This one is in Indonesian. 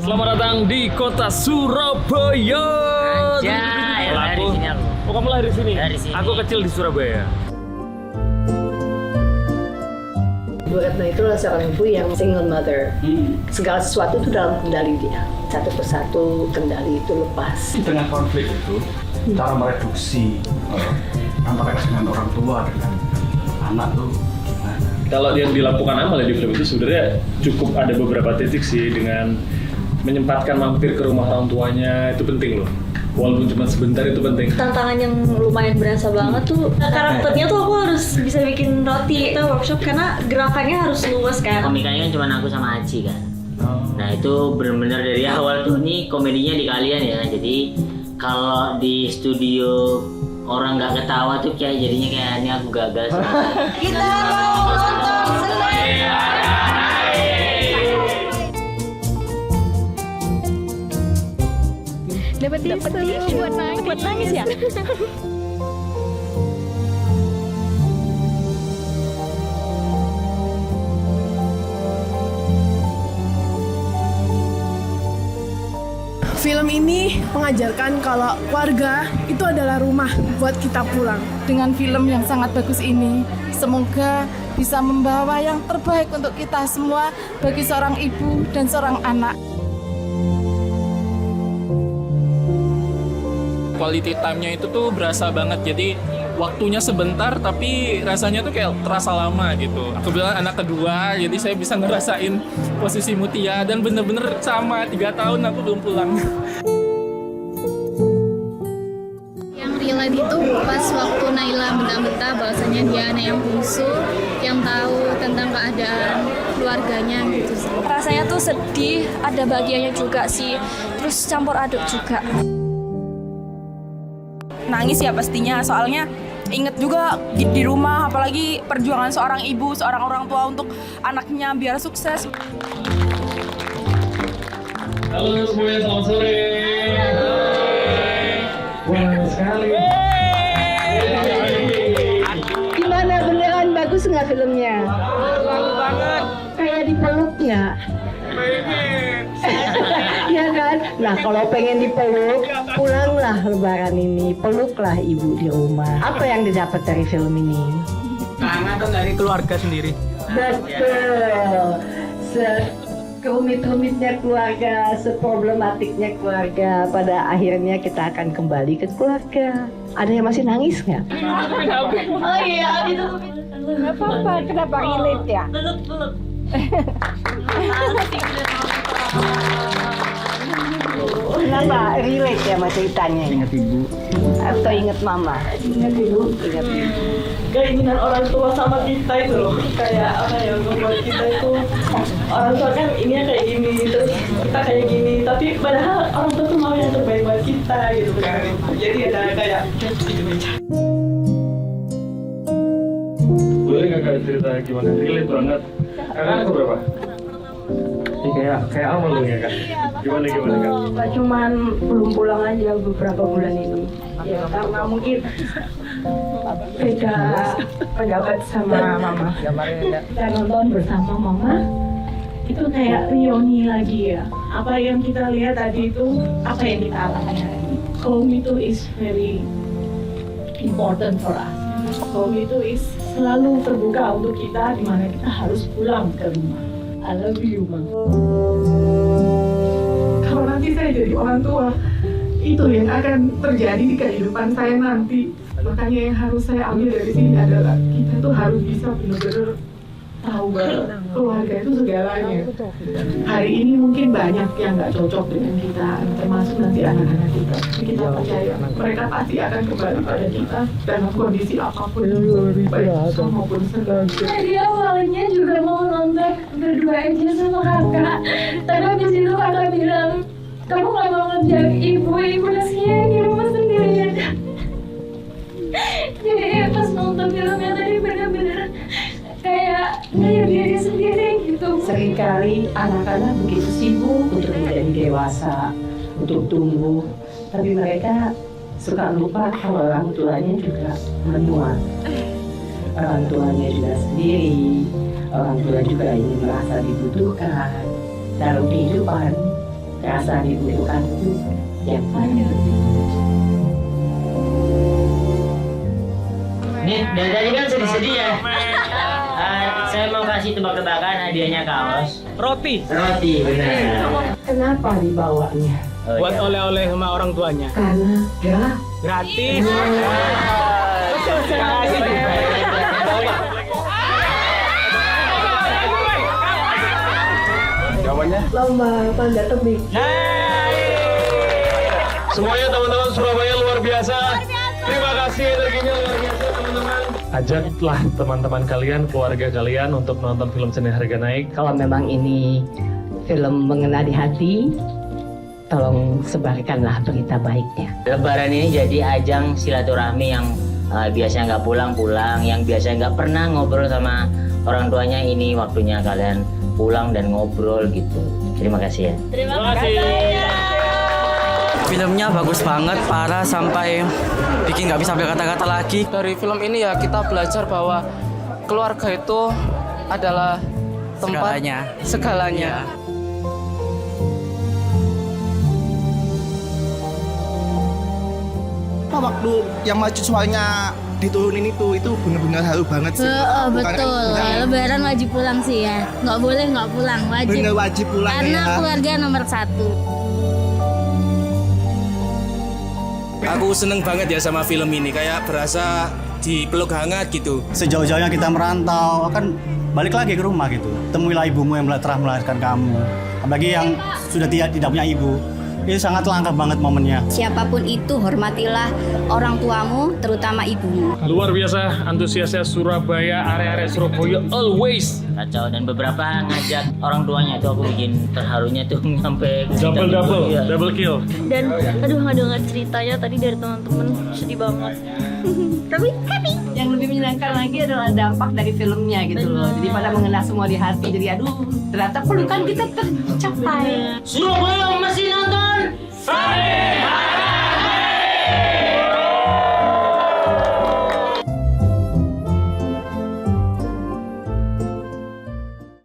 Selamat datang di kota Surabaya. Anjay, lahir di sini aku. Oh, kamu lahir di sini? Dari sini. Aku kecil di Surabaya. Bu Retno itu adalah seorang ibu yang single mother. Segala sesuatu itu dalam kendali dia. Satu persatu kendali itu lepas. Di tengah konflik itu, cara mereduksi antara dengan orang tua dengan anak tuh gimana? Kalau yang dilakukan Amal ya di film itu sebenarnya cukup ada beberapa titik sih, dengan menyempatkan mampir ke rumah orang tuanya itu penting loh. Walaupun cuma sebentar itu penting. Tantangan yang lumayan berasa banget tuh karakternya tuh aku harus bisa bikin roti itu workshop karena gerakannya harus luas kan. Komikanya kan cuma aku sama Aci kan. Nah itu benar-benar dari awal tuh nih komedinya di kalian ya. Jadi kalau di studio orang nggak ketawa tuh kayak jadinya kayak ini aku gagal. Kita mau nonton Senin. Dapat tisu buat nangis ya. Film ini mengajarkan kalau keluarga itu adalah rumah buat kita pulang. Dengan film yang sangat bagus ini, semoga bisa membawa yang terbaik untuk kita semua bagi seorang ibu dan seorang anak. Quality time-nya itu tuh berasa banget, jadi waktunya sebentar tapi rasanya tuh kayak terasa lama gitu. Kebetulan anak kedua, jadi saya bisa ngerasain posisi Mutia dan bener-bener sama 3 tahun aku belum pulang. Yang relate itu pas waktu Naila mentah-mentah bahwasanya dia anak yang bungsu yang tahu tentang keadaan keluarganya gitu sih. Rasanya tuh sedih, ada bahagianya juga sih. Terus campur aduk juga. Nangis ya pastinya, soalnya inget juga di rumah, apalagi perjuangan seorang ibu, seorang orang tua untuk anaknya biar sukses. Halo semuanya, selamat sore. Wah, sekali. Gimana, beneran bagus nggak filmnya? Bagus banget. Kayak dipeluk ya? Iya kan? Nah kalau pengen dipeluk, pulanglah lebaran ini, peluklah ibu di rumah. Apa yang didapat dari film ini? Kehangatan dari keluarga sendiri. Betul. Serumit-rumitnya keluarga, seproblematiknya keluarga, pada akhirnya kita akan kembali ke keluarga. Ada yang masih nangis nggak? Oh iya, itu Nggak apa-apa, kenapa relate ya? beluk. Kenapa relate ya sama ceritanya? Ingat ibu. Atau ingat mama? Ingat ibu. Ingat ibu. Keinginan orang tua sama kita itu loh, kayak apa ya, membuat kita itu orang tua kan ininya kayak gini, terus kita kayak gini, tapi padahal orang tua tuh mau yang terbaik buat kita gitu kan. Jadi ada kayak gitu aja. Boleh nggak Kak cerita gimana? Relate banget. Kakak aku berapa? Kayak Amal loh ya Kak. Gimana Kak? Gak cuman belum pulang aja beberapa bulan ini, ya karena mungkin beda pendapat sama mama. Kita nonton bersama mama, itu kayak reuni lagi ya. Apa yang kita lihat tadi itu, apa yang kita alami hari ini. Home itu is very important for us. Home itu is selalu terbuka untuk kita, di mana kita harus pulang ke rumah. I love you, Ma. Kalau nanti saya jadi orang tua, itu yang akan terjadi di kehidupan saya nanti. Makanya yang harus saya ambil dari sini adalah kita tuh harus bisa benar-benar tahu bahwa keluarga itu segalanya. Hari ini mungkin banyak yang nggak cocok dengan kita, termasuk nanti anak-anak kita. Tapi kita percaya mereka pasti akan kembali pada kita dalam kondisi apapun, baik susah maupun senang. Tadi awalnya juga mau nonton berdua aja sama kakak, tapi habis itu kakak bilang kamu nggak mau ngajak ibu nasinya di rumah sendirian. Jadi pas nonton filmnya tadi bener-bener kayak ngeliat diri sendiri gitu. Seringkali anak-anak begitu sibuk untuk menjadi dewasa, untuk tumbuh, tapi mereka suka lupa kalau orang tuanya juga menua. Orang tuanya juga sendiri, orang tua juga ingin merasa dibutuhkan dalam kehidupan. rasa dibutuhkan itu yang paling penting. Nih, dari tadi kan sedih-sedih ya. Saya mau kasih tebak-tebakan hadiahnya kaos. Roti. Roti, benar. Kenapa dibawanya? Oh, Buat iya. oleh-oleh sama orang tuanya. Karena Gratis. Jawabannya? Lomba panjat tebing. Semuanya teman-teman Surabaya luar biasa. Terima kasih energinya luar biasa teman-teman. Ajaklah teman-teman kalian, keluarga kalian untuk nonton film Seni Harga Naik. kalau memang ini film mengena di hati, tolong sebarkanlah berita baiknya. Lebaran ini jadi ajang silaturahmi yang biasanya nggak pulang-pulang, yang biasanya nggak pernah ngobrol sama orang tuanya. Ini waktunya kalian pulang dan ngobrol gitu. Terima kasih ya. Terima kasih. Filmnya bagus banget, parah sampai bikin nggak bisa berkata-kata lagi. Dari film ini ya kita belajar bahwa keluarga itu adalah tempat segalanya. Waktu yang mahasiswanya diturunin itu benar-benar haru banget sih. Betul. Lebaran wajib pulang sih ya. Nggak boleh nggak pulang, wajib. Bener wajib pulang Karena ya. keluarga nomor 1. Aku seneng banget ya sama film ini, kayak berasa dipeluk hangat gitu. Sejauh-jauhnya kita merantau, akan balik lagi ke rumah gitu. Temuilah ibumu yang telah melahirkan kamu. Apalagi yang sudah tidak punya ibu. Ini sangat langka banget momennya. Siapapun itu, hormatilah orang tuamu, terutama ibumu. Luar biasa antusiasnya Surabaya, area-area Surabaya always. Kacau, dan beberapa ngajak orang tuanya itu aku bikin terharunya tuh sampai Double kill. Dan aduh nggak dengar ceritanya tadi dari teman-teman, sedih banget. Tapi happy. Yang lebih menyenangkan lagi adalah dampak dari filmnya gitu loh. Jadi pada mengena semua di hati. Jadi aduh, ternyata pelukan kita tercapai. Surabaya masih nonton. Seni Harga